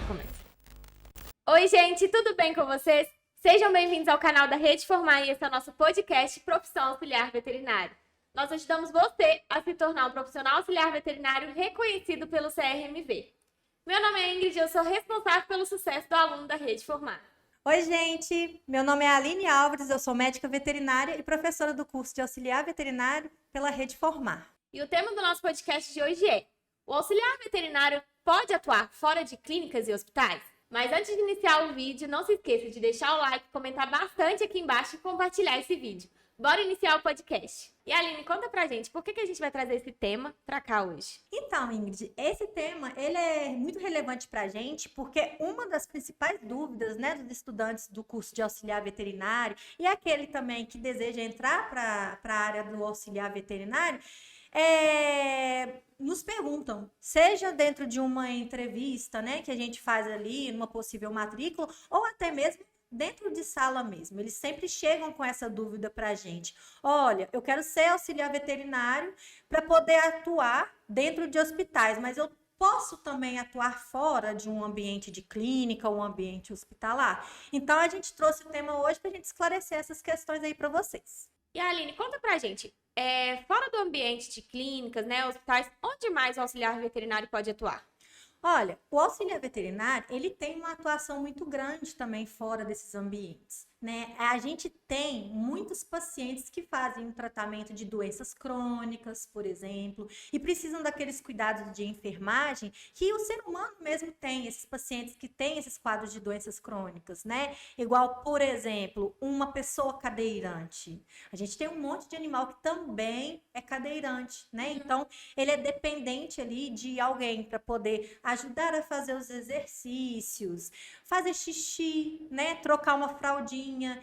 Começa. Oi, gente, tudo bem com vocês? Sejam bem-vindos ao canal da Rede Formar e esse é o nosso podcast Profissão Auxiliar Veterinário. Nós ajudamos você a se tornar um profissional auxiliar veterinário reconhecido pelo CRMV. Meu nome é Ingrid e eu sou responsável pelo sucesso do aluno da Rede Formar. Oi, gente! Meu nome é Aline Álvares, eu sou médica veterinária e professora do curso de auxiliar veterinário pela Rede Formar. E o tema do nosso podcast de hoje é: o auxiliar veterinário pode atuar fora de clínicas e hospitais? Mas antes de iniciar o vídeo, não se esqueça de deixar o like, comentar bastante aqui embaixo e compartilhar esse vídeo. Bora iniciar o podcast. E Aline, conta pra gente, por que a gente vai trazer esse tema pra cá hoje? Então, Ingrid, esse tema ele é muito relevante pra gente porque uma das principais dúvidas, né, dos estudantes do curso de auxiliar veterinário e aquele também que deseja entrar para a área do auxiliar veterinário, nos perguntam, seja dentro de uma entrevista, né, que a gente faz ali, numa possível matrícula, ou até mesmo dentro de sala mesmo. Eles sempre chegam com essa dúvida para a gente. Olha, eu quero ser auxiliar veterinário para poder atuar dentro de hospitais, mas eu posso também atuar fora de um ambiente de clínica ou um ambiente hospitalar? Então, a gente trouxe o tema hoje para a gente esclarecer essas questões aí para vocês. E Aline, conta pra gente, fora do ambiente de clínicas, né, hospitais, onde mais o auxiliar veterinário pode atuar? Olha, o auxiliar veterinário, ele tem uma atuação muito grande também fora desses ambientes, né? A gente tem muitos pacientes que fazem um tratamento de doenças crônicas, por exemplo, e precisam daqueles cuidados de enfermagem que o ser humano mesmo tem, esses pacientes que têm esses quadros de doenças crônicas, né? Igual, por exemplo, uma pessoa cadeirante. A gente tem um monte de animal que também é cadeirante, né? Então, ele é dependente ali de alguém para poder ajudar a fazer os exercícios, fazer xixi, né? Trocar uma fraldinha,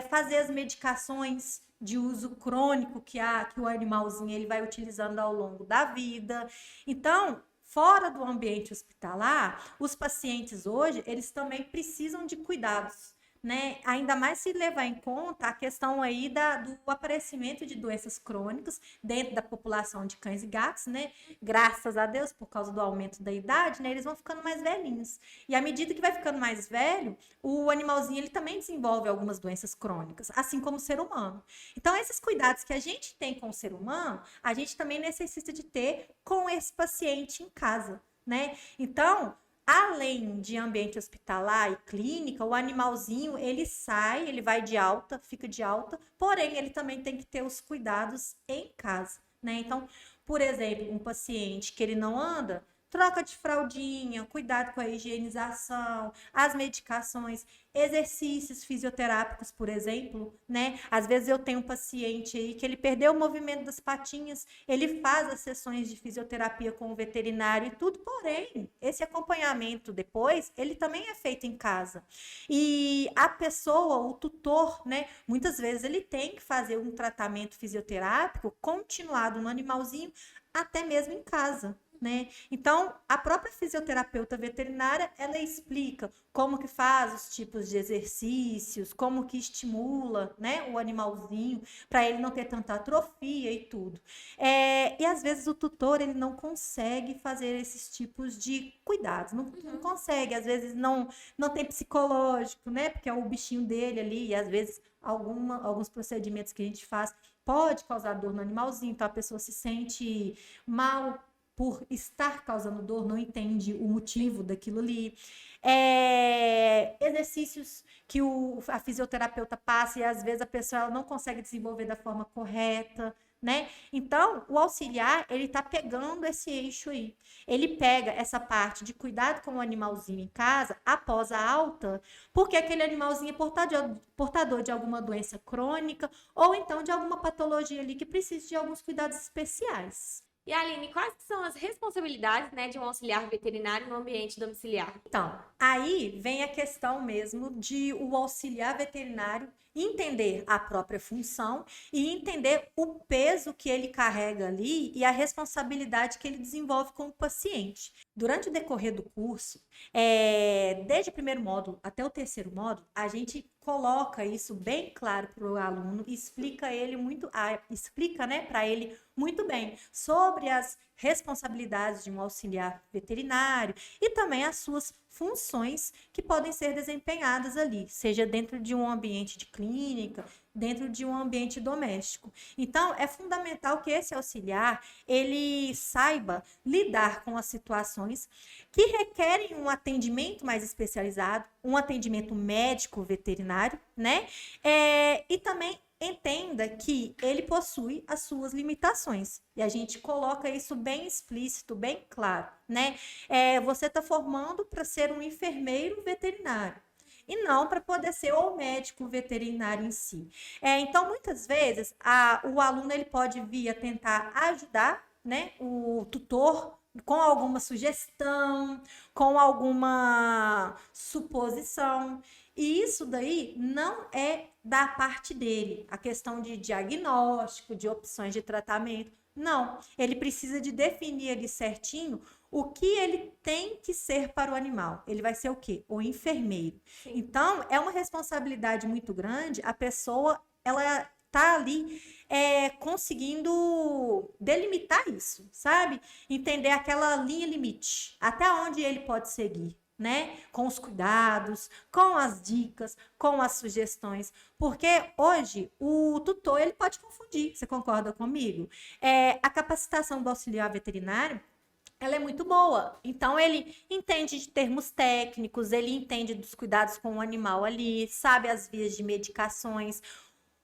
fazer as medicações de uso crônico que o animalzinho ele vai utilizando ao longo da vida. Então, fora do ambiente hospitalar, os pacientes hoje, eles também precisam de cuidados, né? Ainda mais se levar em conta a questão aí do aparecimento de doenças crônicas dentro da população de cães e gatos, né? Graças a Deus, por causa do aumento da idade, né? Eles vão ficando mais velhinhos. E à medida que vai ficando mais velho, o animalzinho ele também desenvolve algumas doenças crônicas, assim como o ser humano. Então, esses cuidados que a gente tem com o ser humano, a gente também necessita de ter com esse paciente em casa, né? Então, além de ambiente hospitalar e clínica, o animalzinho, ele sai, ele vai de alta, fica de alta, porém, ele também tem que ter os cuidados em casa, né? Então, por exemplo, um paciente que ele não anda, troca de fraldinha, cuidado com a higienização, as medicações, exercícios fisioterápicos, por exemplo, né? Às vezes eu tenho um paciente aí que ele perdeu o movimento das patinhas, ele faz as sessões de fisioterapia com o veterinário e tudo, porém, esse acompanhamento depois, ele também é feito em casa. E a pessoa, o tutor, né? Muitas vezes ele tem que fazer um tratamento fisioterápico continuado no animalzinho, até mesmo em casa. Né? Então, a própria fisioterapeuta veterinária, ela explica como que faz os tipos de exercícios, como que estimula, né, o animalzinho, para ele não ter tanta atrofia e tudo. E às vezes o tutor, ele não consegue fazer esses tipos de cuidados, não consegue, às vezes não tem psicológico, né, porque é o bichinho dele ali, e às vezes alguns procedimentos que a gente faz pode causar dor no animalzinho, então a pessoa se sente mal por estar causando dor, não entende o motivo daquilo ali. Exercícios que a fisioterapeuta passa e às vezes a pessoa ela não consegue desenvolver da forma correta, né? Então, o auxiliar, ele tá pegando esse eixo aí. Ele pega essa parte de cuidado com o animalzinho em casa após a alta, porque aquele animalzinho é portador de alguma doença crônica ou então de alguma patologia ali que precisa de alguns cuidados especiais. E Aline, quais são as responsabilidades, né, de um auxiliar veterinário no ambiente domiciliar? Então, aí vem a questão mesmo de o auxiliar veterinário entender a própria função e entender o peso que ele carrega ali e a responsabilidade que ele desenvolve com o paciente. Durante o decorrer do curso, desde o primeiro módulo até o terceiro módulo, a gente coloca isso bem claro para o aluno e explica, né, para ele muito bem sobre as responsabilidades de um auxiliar veterinário e também as suas funções que podem ser desempenhadas ali, seja dentro de um ambiente de clínica, dentro de um ambiente doméstico. Então, é fundamental que esse auxiliar, ele saiba lidar com as situações que requerem um atendimento mais especializado, um atendimento médico veterinário, né? E também entenda que ele possui as suas limitações. E a gente coloca isso bem explícito, bem claro, né? Você está formando para ser um enfermeiro veterinário e não para poder ser o médico veterinário em si. Então, muitas vezes, o aluno ele pode vir a tentar ajudar, né, o tutor com alguma sugestão, com alguma suposição. E isso daí não é da parte dele, a questão de diagnóstico, de opções de tratamento. Não, ele precisa de definir ali certinho o que ele tem que ser para o animal. Ele vai ser o quê? O enfermeiro. Sim. Então, é uma responsabilidade muito grande. A pessoa, ela tá ali conseguindo delimitar isso, sabe? Entender aquela linha limite, até onde ele pode seguir, né? Com os cuidados, com as dicas, com as sugestões, porque hoje o tutor ele pode confundir. Você concorda comigo? A capacitação do auxiliar veterinário ela é muito boa. Então, ele entende de termos técnicos, ele entende dos cuidados com o animal ali, sabe as vias de medicações,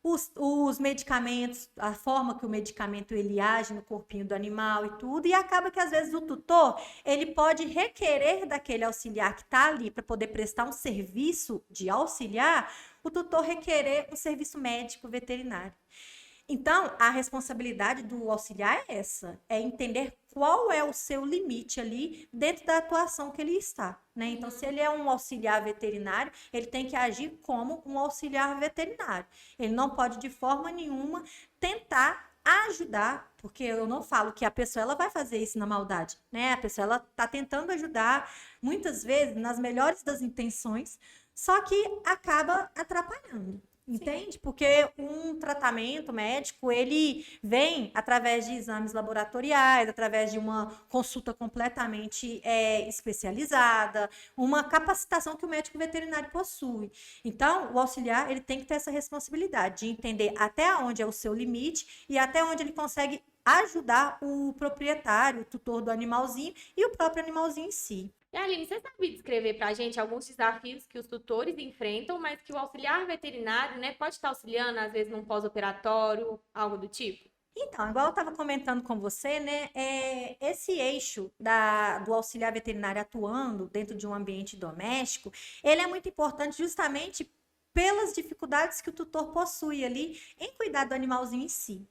os medicamentos, a forma que o medicamento ele age no corpinho do animal e tudo, e acaba que às vezes o tutor ele pode requerer daquele auxiliar que está ali para poder prestar um serviço de auxiliar, o tutor requerer um serviço médico veterinário. Então, a responsabilidade do auxiliar é essa, é entender qual é o seu limite ali dentro da atuação que ele está, né? Então, se ele é um auxiliar veterinário, ele tem que agir como um auxiliar veterinário. Ele não pode, de forma nenhuma, tentar ajudar, porque eu não falo que a pessoa ela vai fazer isso na maldade, né? A pessoa ela está tentando ajudar, muitas vezes, nas melhores das intenções, só que acaba atrapalhando. Entende? Porque um tratamento médico, ele vem através de exames laboratoriais, através de uma consulta completamente especializada, uma capacitação que o médico veterinário possui. Então, o auxiliar, ele tem que ter essa responsabilidade de entender até onde é o seu limite e até onde ele consegue ajudar o proprietário, o tutor do animalzinho e o próprio animalzinho em si. E Aline, você sabe descrever para a gente alguns desafios que os tutores enfrentam, mas que o auxiliar veterinário, né, pode estar auxiliando, às vezes, num pós-operatório, algo do tipo? Então, igual eu estava comentando com você, né, esse eixo do auxiliar veterinário atuando dentro de um ambiente doméstico, ele é muito importante justamente pelas dificuldades que o tutor possui ali em cuidar do animalzinho em si.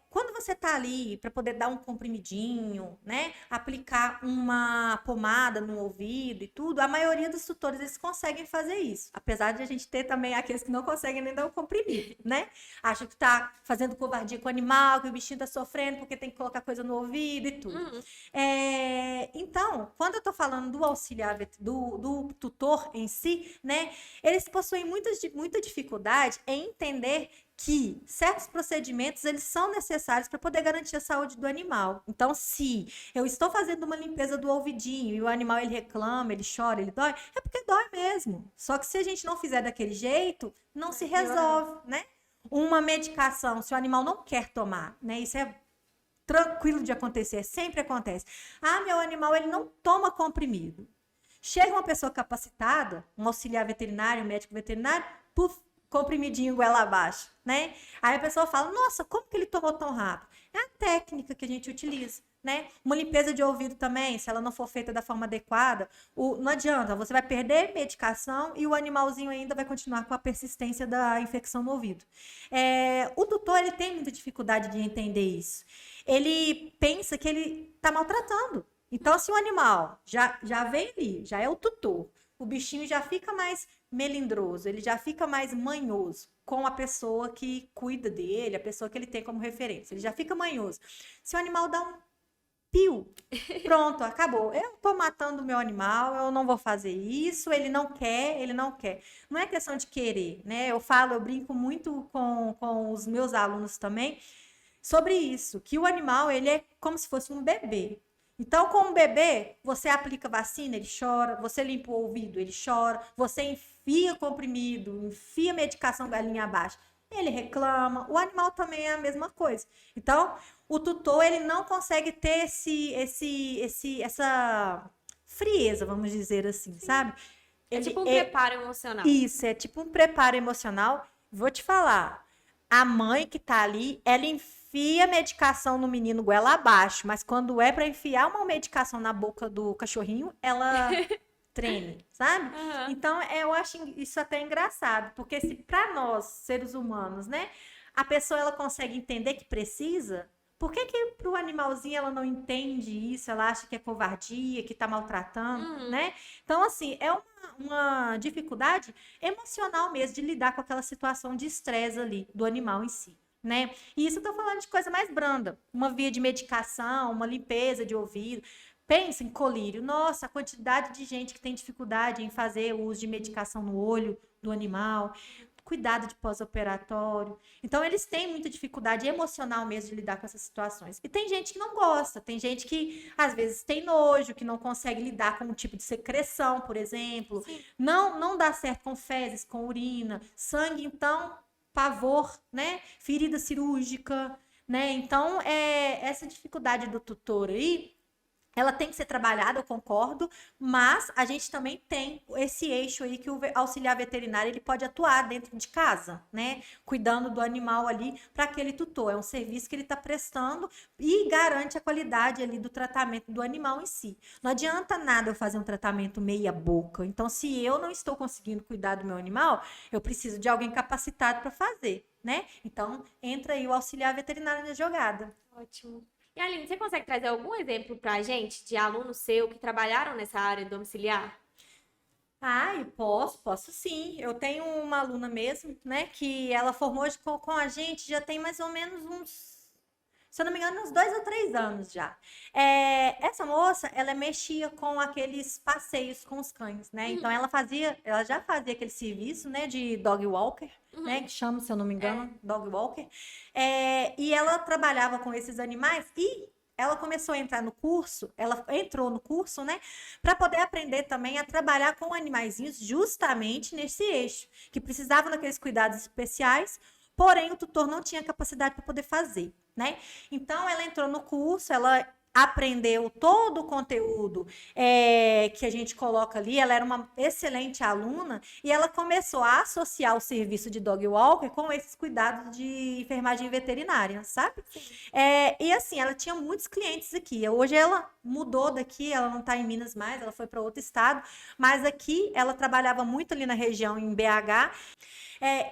Quando você está ali para poder dar um comprimidinho, né, aplicar uma pomada no ouvido e tudo, a maioria dos tutores eles conseguem fazer isso, apesar de a gente ter também aqueles que não conseguem nem dar um comprimido, né? Acham que está fazendo covardia com o animal, que o bichinho está sofrendo porque tem que colocar coisa no ouvido e tudo. Então, quando eu estou falando do auxiliar, do tutor em si, né, eles possuem muita dificuldade em entender que certos procedimentos eles são necessários para poder garantir a saúde do animal. Então, se eu estou fazendo uma limpeza do ouvidinho e o animal ele reclama, ele chora, ele dói, é porque dói mesmo. Só que se a gente não fizer daquele jeito, não se resolve, né? Uma medicação, se o animal não quer tomar, né? Isso é tranquilo de acontecer, sempre acontece. Meu animal ele não toma comprimido. Chega uma pessoa capacitada, um auxiliar veterinário, um médico veterinário, puf, comprimidinho goela abaixo, né? Aí a pessoa fala, nossa, como que ele tomou tão rápido? É a técnica que a gente utiliza, né? Uma limpeza de ouvido também, se ela não for feita da forma adequada, não adianta, você vai perder medicação e o animalzinho ainda vai continuar com a persistência da infecção no ouvido. O tutor, ele tem muita dificuldade de entender isso. Ele pensa que ele está maltratando. Então, se o animal já vem ali, já é o tutor, o bichinho já fica mais melindroso, ele já fica mais manhoso com a pessoa que cuida dele, a pessoa que ele tem como referência, ele já fica manhoso. Se o animal dá piu, pronto, acabou. Eu tô matando o meu animal, eu não vou fazer isso, ele não quer, ele não quer. Não é questão de querer, né? Eu brinco muito com os meus alunos também sobre isso, que o animal, ele é como se fosse um bebê. Então, com um bebê, você aplica vacina, ele chora, você limpa o ouvido, ele chora, você enfia comprimido, enfia medicação galinha abaixo, ele reclama. O animal também é a mesma coisa. Então, o tutor, ele não consegue ter essa frieza, vamos dizer assim, sabe? É Ele tipo um é preparo emocional. isso, é tipo um preparo emocional. Vou te falar, a mãe que tá ali, ela enfia medicação no menino goela abaixo, mas quando é para enfiar uma medicação na boca do cachorrinho, ela treme, sabe? Aham. Então, eu acho isso até engraçado, porque se para nós, seres humanos, né, a pessoa ela consegue entender que precisa, por que que para o animalzinho ela não entende isso? Ela acha que é covardia, que tá maltratando, Uhum. né? Então, assim, é uma dificuldade emocional mesmo de lidar com aquela situação de estresse ali do animal em si. Né? E isso eu tô falando de coisa mais branda, uma via de medicação, uma limpeza de ouvido. Pensa em colírio. Nossa, a quantidade de gente que tem dificuldade em fazer o uso de medicação no olho do animal, cuidado de pós-operatório. Então, eles têm muita dificuldade emocional mesmo de lidar com essas situações. E tem gente que não gosta, tem gente que às vezes tem nojo, que não consegue lidar com um tipo de secreção, por exemplo. Sim. Não dá certo com fezes, com urina, sangue, então, pavor, né? Ferida cirúrgica, né? Então, essa dificuldade do tutor aí ela tem que ser trabalhada, eu concordo, mas a gente também tem esse eixo aí que o auxiliar veterinário ele pode atuar dentro de casa, né? Cuidando do animal ali para aquele tutor. É um serviço que ele está prestando e garante a qualidade ali do tratamento do animal em si. Não adianta nada eu fazer um tratamento meia boca. Então, se eu não estou conseguindo cuidar do meu animal, eu preciso de alguém capacitado para fazer, né? Então, entra aí o auxiliar veterinário na jogada. Ótimo. E Aline, você consegue trazer algum exemplo pra gente de aluno seu que trabalharam nessa área domiciliar? Ai, posso sim. Eu tenho uma aluna mesmo, né, que ela formou com a gente já tem mais ou menos uns, se eu não me engano, uns 2 ou 3 anos já. Essa moça, ela mexia com aqueles passeios com os cães, né? Então Uhum. ela já fazia aquele serviço, né, de dog walker, né, Uhum. que chama, se eu não me É. engano, dog walker. E ela trabalhava com esses animais e ela começou a entrar no curso, ela entrou no curso, né, para poder aprender também a trabalhar com animaizinhos justamente nesse eixo, que precisavam daqueles cuidados especiais, porém o tutor não tinha capacidade para poder fazer, né? Então ela entrou no curso, ela aprendeu todo o conteúdo que a gente coloca ali. Ela era uma excelente aluna e ela começou a associar o serviço de dog walker com esses cuidados de enfermagem veterinária, sabe? E assim, ela tinha muitos clientes aqui. Hoje ela mudou daqui, ela não está em Minas mais, ela foi para outro estado, mas aqui ela trabalhava muito ali na região em BH.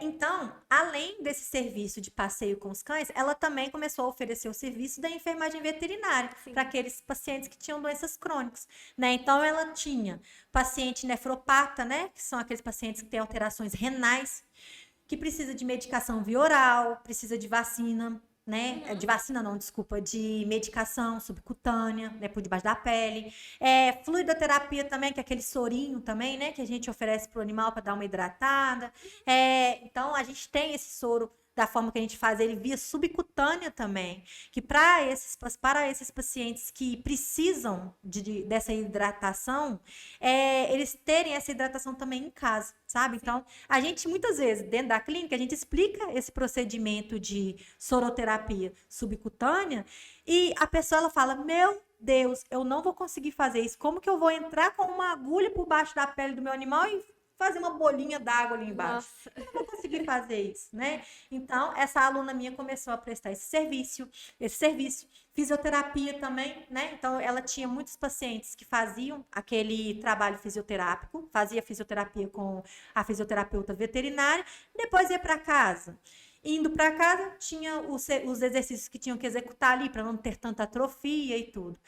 Então, além desse serviço de passeio com os cães, ela também começou a oferecer o serviço da enfermagem veterinária para Sim. aqueles pacientes que tinham doenças crônicas, né? Então, ela tinha paciente nefropata, né? Que são aqueles pacientes que têm alterações renais, que precisa de medicação via oral, precisa de vacina, né? De Uhum. vacina não, desculpa, de medicação subcutânea, né? Por debaixo da pele. Fluidoterapia também, que é aquele sorinho também, né? Que a gente oferece para o animal para dar uma hidratada. Então, a gente tem esse soro da forma que a gente faz ele via subcutânea também, que para esses pacientes que precisam dessa hidratação, eles terem essa hidratação também em casa, sabe? Então, a gente, muitas vezes, dentro da clínica, a gente explica esse procedimento de soroterapia subcutânea e a pessoa, ela fala, meu Deus, eu não vou conseguir fazer isso. Como que eu vou entrar com uma agulha por baixo da pele do meu animal e fazer uma bolinha d'água ali embaixo? Nossa. Eu não vou conseguir fazer isso, né? Então, essa aluna minha começou a prestar esse serviço. Fisioterapia também, né? Então, ela tinha muitos pacientes que faziam aquele trabalho fisioterápico, fazia fisioterapia com a fisioterapeuta veterinária, depois ia para casa. Indo para casa, tinha os exercícios que tinham que executar ali para não ter tanta atrofia e tudo.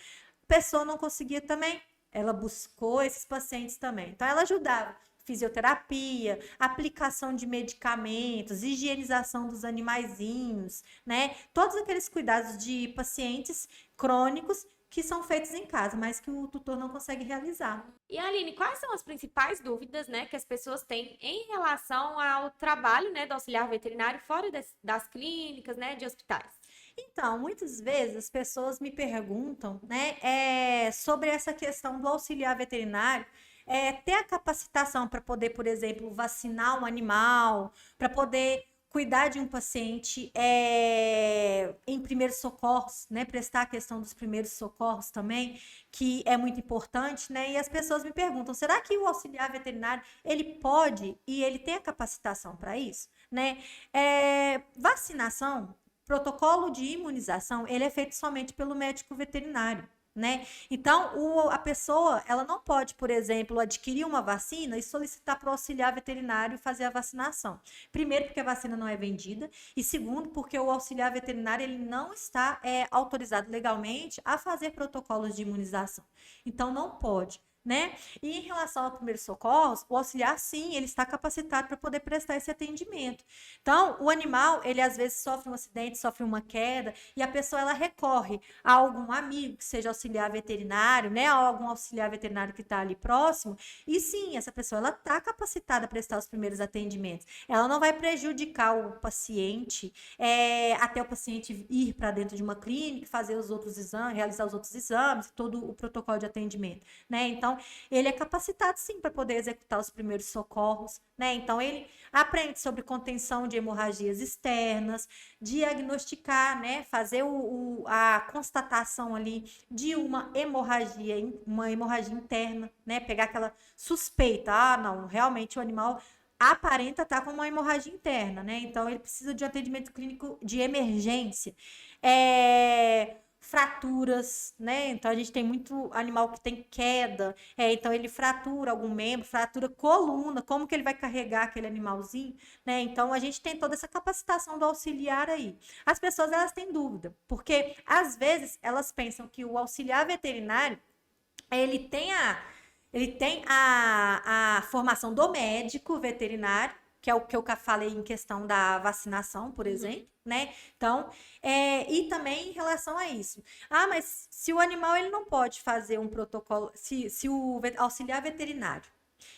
A pessoa não conseguia também, ela buscou esses pacientes também. Então, ela ajudava fisioterapia, aplicação de medicamentos, higienização dos animaizinhos, né? Todos aqueles cuidados de pacientes crônicos que são feitos em casa, mas que o tutor não consegue realizar. E Aline, quais são as principais dúvidas, né, que as pessoas têm em relação ao trabalho, né, do auxiliar veterinário fora das clínicas, né, de hospitais? Então, muitas vezes as pessoas me perguntam, né, sobre essa questão do auxiliar veterinário, ter a capacitação para poder, por exemplo, vacinar um animal, para poder cuidar de um paciente em primeiros socorros, né, prestar a questão dos primeiros socorros também, que é muito importante, né, e as pessoas me perguntam, será que o auxiliar veterinário, ele pode e ele tem a capacitação para isso, né? Vacinação, protocolo de imunização, ele é feito somente pelo médico veterinário, né? Então, a pessoa, ela não pode, por exemplo, adquirir uma vacina e solicitar para o auxiliar veterinário fazer a vacinação. Primeiro, porque a vacina não é vendida, e segundo, porque o auxiliar veterinário, ele não está autorizado legalmente a fazer protocolos de imunização. Então, não pode. Né? E em relação ao primeiro socorros, o auxiliar, sim, ele está capacitado para poder prestar esse atendimento. Então, o animal, ele às vezes sofre um acidente, sofre uma queda, e a pessoa, ela recorre a algum amigo que seja auxiliar veterinário, né? A algum auxiliar veterinário que está ali próximo, e sim, essa pessoa, ela está capacitada a prestar os primeiros atendimentos. Ela não vai prejudicar o paciente, até o paciente ir para dentro de uma clínica, fazer os outros exames, realizar os outros exames, todo o protocolo de atendimento, né? Então, ele é capacitado sim para poder executar os primeiros socorros, né? Então, ele aprende sobre contenção de hemorragias externas, diagnosticar, né? Fazer a constatação ali de uma hemorragia interna, né? Pegar aquela suspeita, não, realmente o animal aparenta estar com uma hemorragia interna, né? Então, ele precisa de um atendimento clínico de emergência. Fraturas, né? Então a gente tem muito animal que tem queda, então ele fratura algum membro, fratura coluna, como que ele vai carregar aquele animalzinho, né? Então a gente tem toda essa capacitação do auxiliar aí. As pessoas, elas têm dúvida, porque às vezes elas pensam que o auxiliar veterinário, ele tem a formação do médico veterinário, que é o que eu falei em questão da vacinação, por exemplo, né? Então, e também em relação a isso. Mas se o animal, ele não pode fazer um protocolo, se o auxiliar veterinário,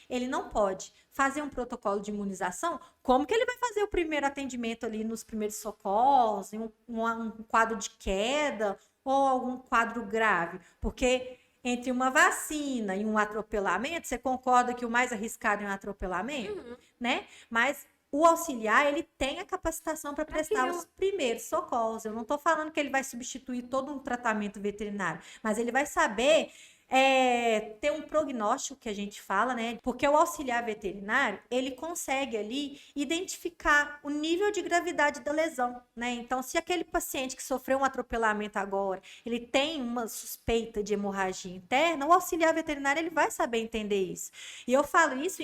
ele não pode fazer um protocolo de imunização, como que ele vai fazer o primeiro atendimento ali nos primeiros socorros, em um quadro de queda ou algum quadro grave? Porque entre uma vacina e um atropelamento, você concorda que o mais arriscado é um atropelamento, né? Mas o auxiliar, ele tem a capacitação para prestar os primeiros socorros. Eu não estou falando que ele vai substituir todo um tratamento veterinário, mas ele vai saber ter um prognóstico, que a gente fala, né? Porque o auxiliar veterinário, ele consegue ali identificar o nível de gravidade da lesão, né? Então, se aquele paciente que sofreu um atropelamento agora, ele tem uma suspeita de hemorragia interna, o auxiliar veterinário, ele vai saber entender isso. E eu falo isso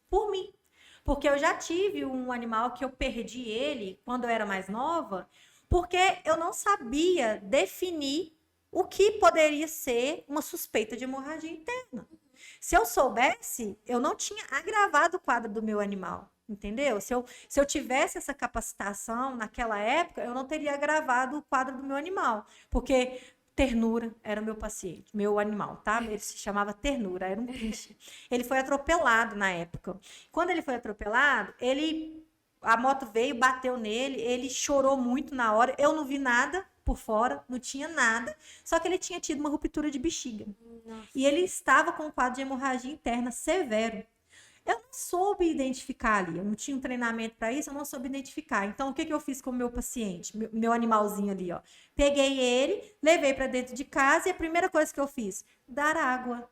por mim, porque eu já tive um animal que eu perdi ele quando eu era mais nova, porque eu não sabia definir o que poderia ser uma suspeita de hemorragia interna. Se eu soubesse, eu não tinha agravado o quadro do meu animal, entendeu? Se eu tivesse essa capacitação naquela época, eu não teria agravado o quadro do meu animal, porque Ternura era o meu paciente, meu animal, tá? Ele se chamava Ternura, era um pinche. Ele foi atropelado na época. Quando ele foi atropelado, a moto veio, bateu nele, ele chorou muito na hora, eu não vi nada por fora, não tinha nada, só que ele tinha tido uma ruptura de bexiga. Nossa. E ele estava com um quadro de hemorragia interna severo. Eu não soube identificar ali, eu não tinha um treinamento para isso, eu não soube identificar. Então, o que eu fiz com o meu paciente, meu animalzinho ali, ó? Peguei ele, levei para dentro de casa e a primeira coisa que eu fiz, dar água.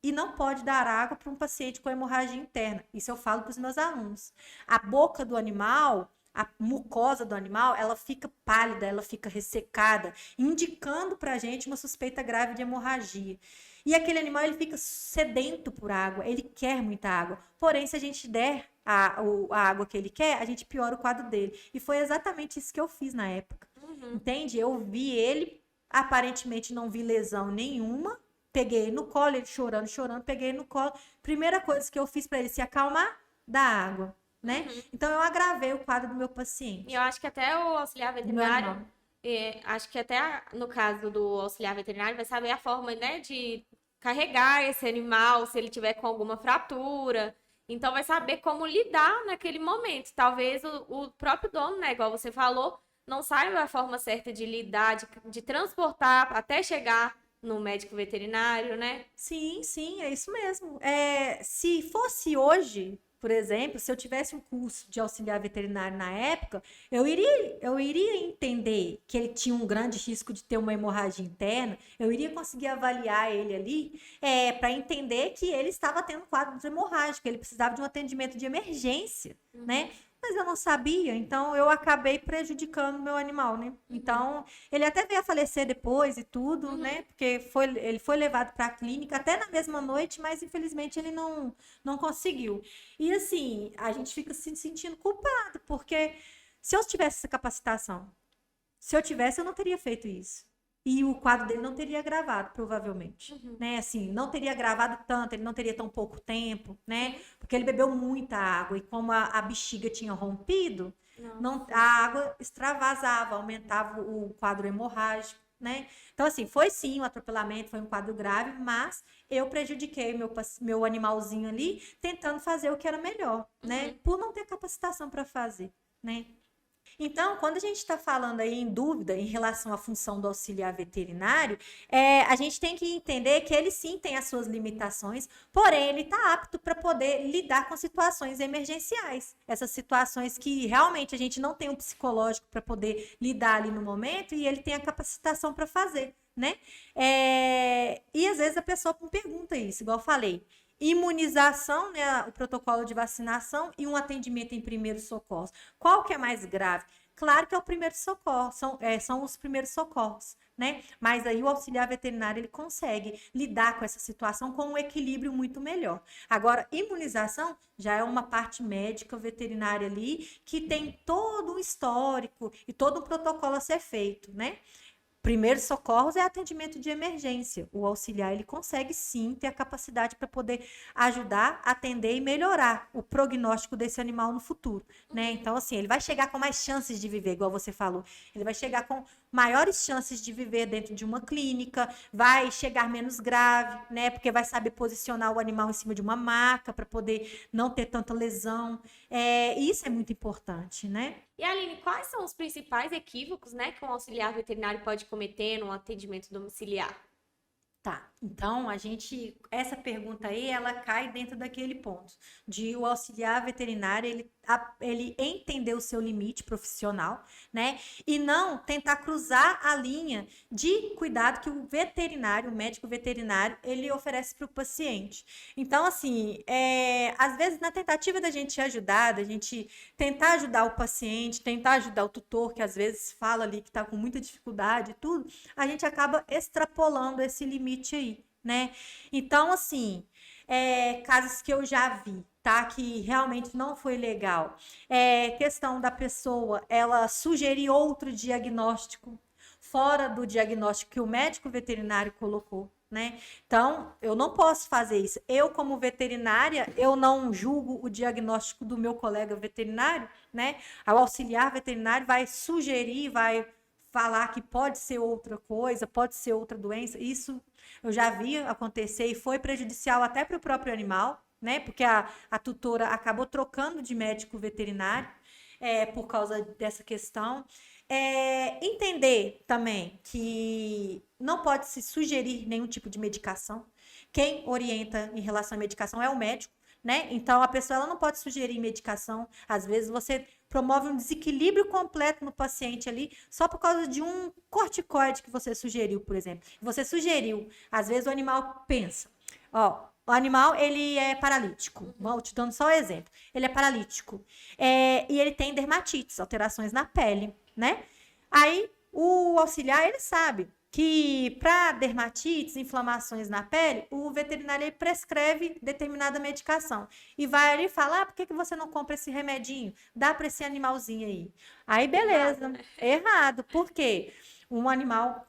E não pode dar água para um paciente com hemorragia interna. Isso eu falo para os meus alunos. A boca do animal, a mucosa do animal, ela fica pálida, ela fica ressecada, indicando para a gente uma suspeita grave de hemorragia. E aquele animal, ele fica sedento por água, ele quer muita água. Porém, se a gente der a água que ele quer, a gente piora o quadro dele. E foi exatamente isso que eu fiz na época. Entende? Eu vi ele, aparentemente não vi lesão nenhuma, peguei ele no colo, ele chorando, peguei ele no colo. Primeira coisa que eu fiz para ele se acalmar, dar água. Né? Então, eu agravei o quadro do meu paciente. E eu acho que até o auxiliar veterinário, Acho que até no caso do auxiliar veterinário vai saber a forma, né, de carregar esse animal, se ele tiver com alguma fratura. Então vai saber como lidar naquele momento. Talvez o próprio dono, né, igual você falou, não saiba a forma certa de lidar, de transportar até chegar no médico veterinário, né? Sim, sim, é isso mesmo. Se fosse hoje, por exemplo, se eu tivesse um curso de auxiliar veterinário na época, eu iria entender que ele tinha um grande risco de ter uma hemorragia interna, eu iria conseguir avaliar ele ali, para entender que ele estava tendo um quadro hemorrágico, ele precisava de um atendimento de emergência, né? Mas eu não sabia, então eu acabei prejudicando o meu animal, né? Então, ele até veio a falecer depois e tudo, né? Porque ele foi levado para a clínica até na mesma noite, mas infelizmente ele não conseguiu. E assim, a gente fica se sentindo culpado, porque se eu tivesse essa capacitação, se eu tivesse, eu não teria feito isso. E o quadro dele não teria gravado, provavelmente. Né? Assim, não teria gravado tanto, ele não teria tão pouco tempo, né? Porque ele bebeu muita água e como a bexiga tinha rompido, não, a água extravasava, aumentava o quadro hemorrágico, né? Então, assim, foi sim um atropelamento, foi um quadro grave, mas eu prejudiquei meu animalzinho ali tentando fazer o que era melhor, né? Por não ter capacitação para fazer, né? Então, quando a gente está falando aí em dúvida em relação à função do auxiliar veterinário, a gente tem que entender que ele sim tem as suas limitações, porém ele está apto para poder lidar com situações emergenciais. Essas situações que realmente a gente não tem um psicológico para poder lidar ali no momento e ele tem a capacitação para fazer, né? E às vezes a pessoa me pergunta isso, igual eu falei. Imunização, né, o protocolo de vacinação e um atendimento em primeiros socorros. Qual que é mais grave? Claro que é o primeiro socorro, são os primeiros socorros, né? Mas aí o auxiliar veterinário ele consegue lidar com essa situação com um equilíbrio muito melhor. Agora, imunização já é uma parte médica veterinária ali que tem todo um histórico e todo um protocolo a ser feito, né? Primeiros socorros é atendimento de emergência. O auxiliar ele consegue sim ter a capacidade para poder ajudar, atender e melhorar o prognóstico desse animal no futuro, né? Então assim, ele vai chegar com mais chances de viver, igual você falou. Ele vai chegar com maiores chances de viver dentro de uma clínica, vai chegar menos grave, né? Porque vai saber posicionar o animal em cima de uma maca para poder não ter tanta lesão. Isso é muito importante, né? E Aline, quais são os principais equívocos, né, que um auxiliar veterinário pode cometer no atendimento domiciliar? Tá, então essa pergunta aí, ela cai dentro daquele ponto de o auxiliar veterinário, ele entender o seu limite profissional, né? E não tentar cruzar a linha de cuidado que o veterinário, o médico veterinário, ele oferece para o paciente. Então, assim, às vezes na tentativa da gente ajudar, da gente tentar ajudar o paciente, tentar ajudar o tutor, que às vezes fala ali que está com muita dificuldade e tudo, a gente acaba extrapolando esse limite aí, né? Então, assim, casos que eu já vi, tá? Que realmente não foi legal. Questão da pessoa, ela sugerir outro diagnóstico fora do diagnóstico que o médico veterinário colocou, né? Então, eu não posso fazer isso. Eu, como veterinária, eu não julgo o diagnóstico do meu colega veterinário, né? O auxiliar veterinário vai sugerir, vai falar que pode ser outra coisa, pode ser outra doença. Isso eu já vi acontecer e foi prejudicial até para o próprio animal, né? Porque a tutora acabou trocando de médico veterinário por causa dessa questão. Entender também que não pode se sugerir nenhum tipo de medicação. Quem orienta em relação à medicação é o médico, né? Então a pessoa ela não pode sugerir medicação. Às vezes você promove um desequilíbrio completo no paciente ali só por causa de um corticoide que você sugeriu, por exemplo. Você sugeriu, às vezes o animal pensa, ó, o animal ele é paralítico. Vou te dando só um exemplo. Ele é paralítico e ele tem dermatites, alterações na pele, né? Aí o auxiliar ele sabe que para dermatites, inflamações na pele, o veterinário ele prescreve determinada medicação. E vai ali falar, por que você não compra esse remedinho? Dá para esse animalzinho aí. Aí, beleza. Errado. Por quê? Um animal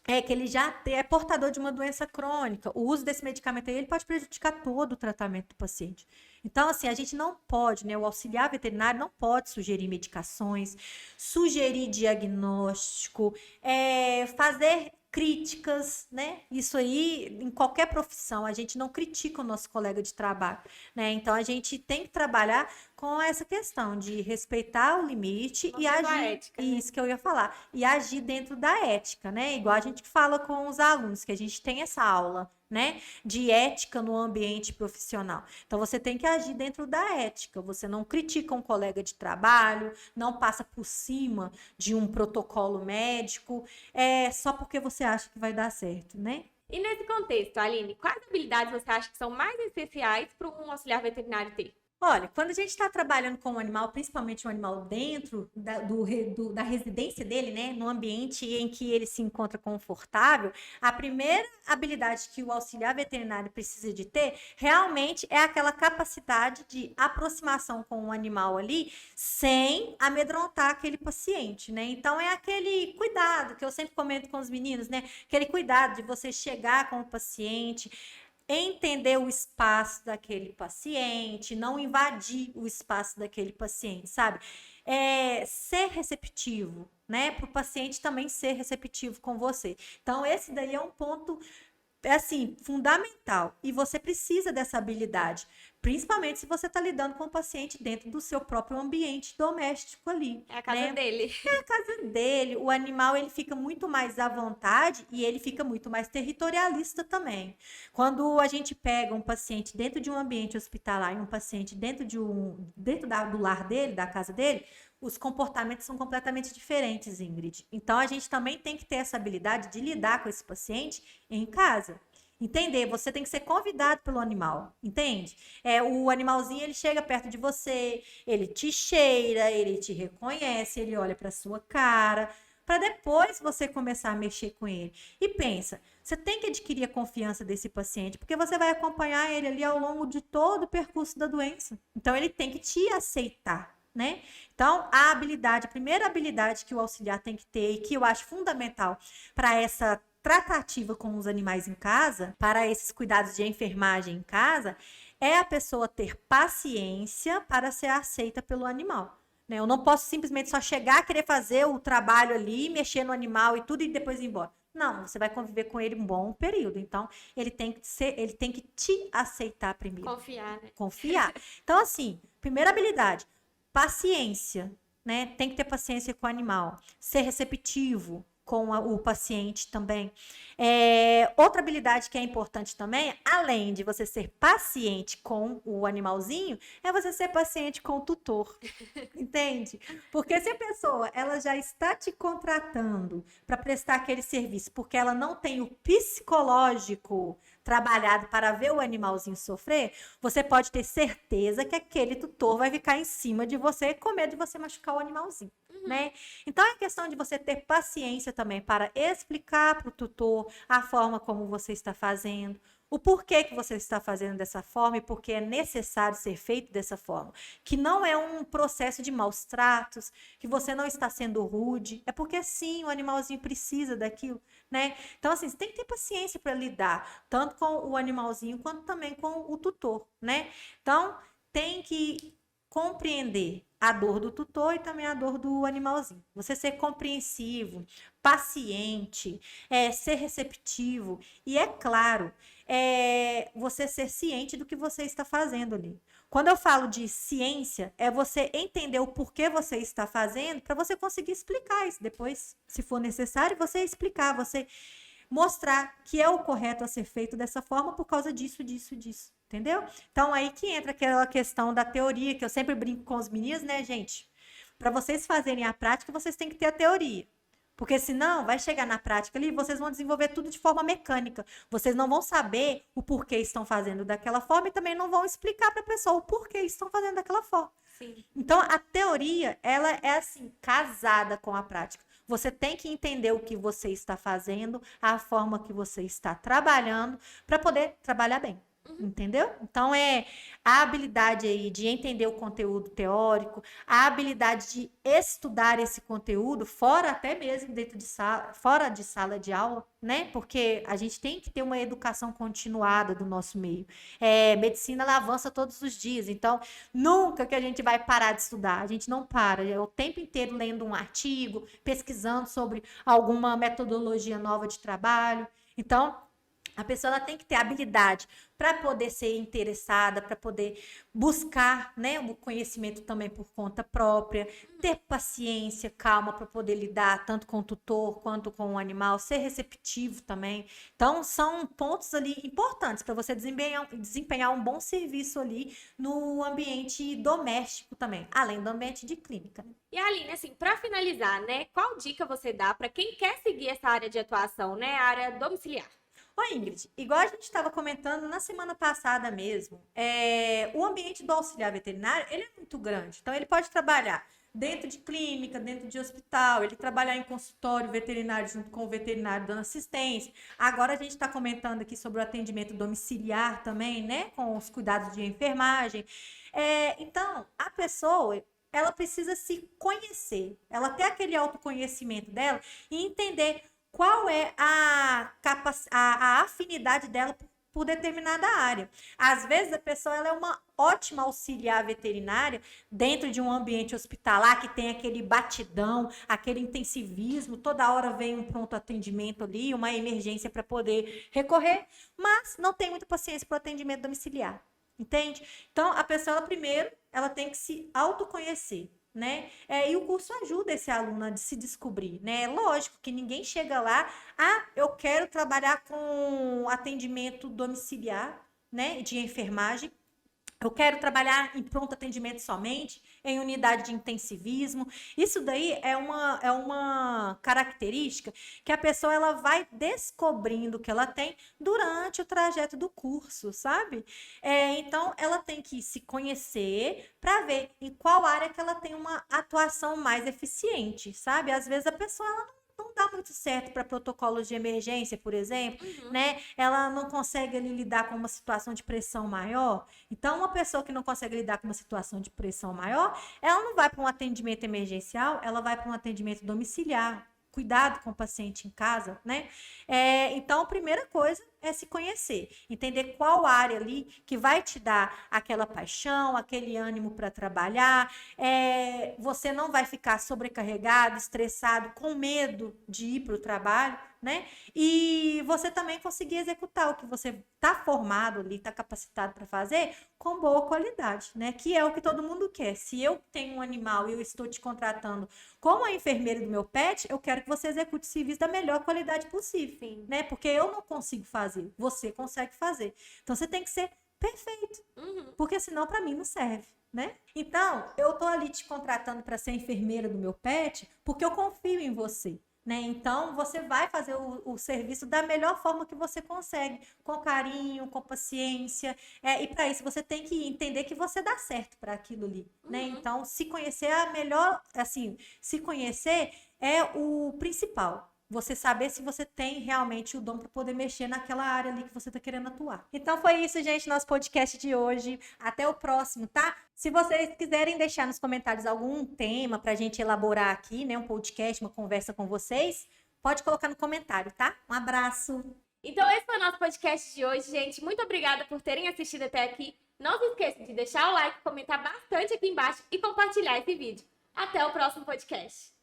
é que ele já é portador de uma doença crônica. O uso desse medicamento aí, ele pode prejudicar todo o tratamento do paciente. Então, assim, a gente não pode, né? O auxiliar veterinário não pode sugerir medicações, sugerir diagnóstico, fazer críticas, né? Isso aí, em qualquer profissão, a gente não critica o nosso colega de trabalho, né? Então, a gente tem que trabalhar com essa questão de respeitar o limite e Mantendo a agir, ética, né? isso que eu ia falar, e agir dentro da ética, né? Igual a gente fala com os alunos, que a gente tem essa aula, né, de ética no ambiente profissional. Então você tem que agir dentro da ética. Você não critica um colega de trabalho, não passa por cima de um protocolo médico, só porque você acha que vai dar certo, né? E nesse contexto, Aline, quais habilidades você acha que são mais essenciais para um auxiliar veterinário ter? Olha, quando a gente está trabalhando com um animal, principalmente um animal dentro da residência dele, né, no ambiente em que ele se encontra confortável, a primeira habilidade que o auxiliar veterinário precisa de ter realmente é aquela capacidade de aproximação com o animal ali, sem amedrontar aquele paciente, né? Então é aquele cuidado que eu sempre comento com os meninos, né? Aquele cuidado de você chegar com o paciente, entender o espaço daquele paciente, não invadir o espaço daquele paciente, sabe? Ser receptivo, né? Para o paciente também ser receptivo com você. Então, esse daí é um ponto, assim, fundamental. E você precisa dessa habilidade, principalmente se você está lidando com o paciente dentro do seu próprio ambiente doméstico ali. É a casa né? dele. A casa dele, o animal ele fica muito mais à vontade e ele fica muito mais territorialista também. Quando a gente pega um paciente dentro de um ambiente hospitalar e um paciente do lar dele, da casa dele, os comportamentos são completamente diferentes, Ingrid. Então a gente também tem que ter essa habilidade de lidar com esse paciente em casa. Entender, você tem que ser convidado pelo animal, entende? O animalzinho, ele chega perto de você, ele te cheira, ele te reconhece, ele olha para sua cara, para depois você começar a mexer com ele. E pensa, você tem que adquirir a confiança desse paciente, porque você vai acompanhar ele ali ao longo de todo o percurso da doença. Então, ele tem que te aceitar, né? Então, a primeira habilidade que o auxiliar tem que ter, e que eu acho fundamental para essa tratativa com os animais em casa, para esses cuidados de enfermagem em casa, é a pessoa ter paciência para ser aceita pelo animal. Né? Eu não posso simplesmente só chegar, querer fazer o trabalho ali, mexer no animal e tudo e depois ir embora. Não, você vai conviver com ele um bom período. Então, ele tem que te aceitar primeiro. Confiar, né? Confiar. Então, assim, primeira habilidade, paciência, né? Tem que ter paciência com o animal, ser receptivo com o paciente também. Outra habilidade que é importante também, além de você ser paciente com o animalzinho, é você ser paciente com o tutor. Entende? Porque se a pessoa ela já está te contratando para prestar aquele serviço, porque ela não tem o psicológico trabalhado para ver o animalzinho sofrer, você pode ter certeza que aquele tutor vai ficar em cima de você com medo de você machucar o animalzinho. Né? Então é questão de você ter paciência também para explicar para o tutor a forma como você está fazendo, o porquê que você está fazendo dessa forma e porque é necessário ser feito dessa forma. Que não é um processo de maus tratos, que você não está sendo rude, é porque sim, o animalzinho precisa daquilo, né? Então assim, você tem que ter paciência para lidar, tanto com o animalzinho quanto também com o tutor, né? Então tem que compreender a dor do tutor e também a dor do animalzinho. Você ser compreensivo, paciente, ser receptivo e, é claro, você ser ciente do que você está fazendo ali. Quando eu falo de ciência, é você entender o porquê você está fazendo para você conseguir explicar isso depois, se for necessário, você explicar, você mostrar que é o correto a ser feito dessa forma por causa disso, disso, disso. Entendeu? Então, aí que entra aquela questão da teoria, que eu sempre brinco com os meninos, né, gente? Para vocês fazerem a prática, vocês têm que ter a teoria. Porque senão, vai chegar na prática ali, vocês vão desenvolver tudo de forma mecânica. Vocês não vão saber o porquê estão fazendo daquela forma e também não vão explicar para a pessoa o porquê estão fazendo daquela forma. Sim. Então, a teoria, ela é assim, casada com a prática. Você tem que entender o que você está fazendo, a forma que você está trabalhando, para poder trabalhar bem. Entendeu? Então, a habilidade aí de entender o conteúdo teórico, a habilidade de estudar esse conteúdo, fora até mesmo dentro de sala, fora de sala de aula, né? Porque a gente tem que ter uma educação continuada do nosso meio. Medicina, ela avança todos os dias, então nunca que a gente vai parar de estudar, a gente não para, é o tempo inteiro lendo um artigo, pesquisando sobre alguma metodologia nova de trabalho. Então, a pessoa ela tem que ter habilidade para poder ser interessada, para poder buscar, né, o conhecimento também por conta própria, ter paciência, calma para poder lidar tanto com o tutor quanto com o animal, ser receptivo também. Então, são pontos ali importantes para você desempenhar um bom serviço ali no ambiente doméstico também, além do ambiente de clínica. E Aline, assim, para finalizar, né, qual dica você dá para quem quer seguir essa área de atuação, né, a área domiciliar? Ô Ingrid, igual a gente estava comentando na semana passada mesmo, o ambiente do auxiliar veterinário, ele é muito grande. Então, ele pode trabalhar dentro de clínica, dentro de hospital, ele trabalhar em consultório veterinário junto com o veterinário dando assistência. Agora, a gente está comentando aqui sobre o atendimento domiciliar também, né? Com os cuidados de enfermagem. Então, a pessoa... ela precisa se conhecer, ela ter aquele autoconhecimento dela e entender qual é a afinidade dela por determinada área. Às vezes, a pessoa ela é uma ótima auxiliar veterinária dentro de um ambiente hospitalar que tem aquele batidão, aquele intensivismo, toda hora vem um pronto atendimento ali, uma emergência para poder recorrer, mas não tem muita paciência para o atendimento domiciliar, entende? Então, a pessoa, ela tem que se autoconhecer, né? E o curso ajuda esse aluno a se descobrir, né? Lógico que ninguém chega lá, eu quero trabalhar com atendimento domiciliar, né? De enfermagem. Eu quero trabalhar em pronto atendimento somente, em unidade de intensivismo. Isso daí é uma característica que a pessoa ela vai descobrindo que ela tem durante o trajeto do curso, sabe? Então, ela tem que se conhecer para ver em qual área que ela tem uma atuação mais eficiente, sabe? Às vezes a pessoa ela não dá muito certo para protocolos de emergência, por exemplo, né? Ela não consegue ali, lidar com uma situação de pressão maior. Então, uma pessoa que não consegue lidar com uma situação de pressão maior, ela não vai para um atendimento emergencial, ela vai para um atendimento domiciliar. Cuidado com o paciente em casa, né? Então, a primeira coisa é se conhecer, entender qual área ali que vai te dar aquela paixão, aquele ânimo para trabalhar. Você não vai ficar sobrecarregado, estressado, com medo de ir para o trabalho, né? E você também conseguir executar o que você está formado ali, está capacitado para fazer com boa qualidade, né? Que é o que todo mundo quer. Se eu tenho um animal e eu estou te contratando como a enfermeira do meu pet, eu quero que você execute o serviço da melhor qualidade possível, Sim. né? Porque eu não consigo fazer, você consegue fazer. Então você tem que ser perfeito, porque senão para mim não serve, né? Então, eu tô ali te contratando para ser enfermeira do meu pet porque eu confio em você. Né? Então, você vai fazer o serviço da melhor forma que você consegue, com carinho, com paciência, e para isso você tem que entender que você dá certo para aquilo ali, né? Então, se conhecer é a melhor, assim, se conhecer é o principal. Você saber se você tem realmente o dom para poder mexer naquela área ali que você está querendo atuar. Então foi isso, gente, nosso podcast de hoje. Até o próximo, tá? Se vocês quiserem deixar nos comentários algum tema para a gente elaborar aqui, né? Um podcast, uma conversa com vocês, pode colocar no comentário, tá? Um abraço! Então, esse foi o nosso podcast de hoje, gente. Muito obrigada por terem assistido até aqui. Não se esqueçam de deixar o like, comentar bastante aqui embaixo e compartilhar esse vídeo. Até o próximo podcast.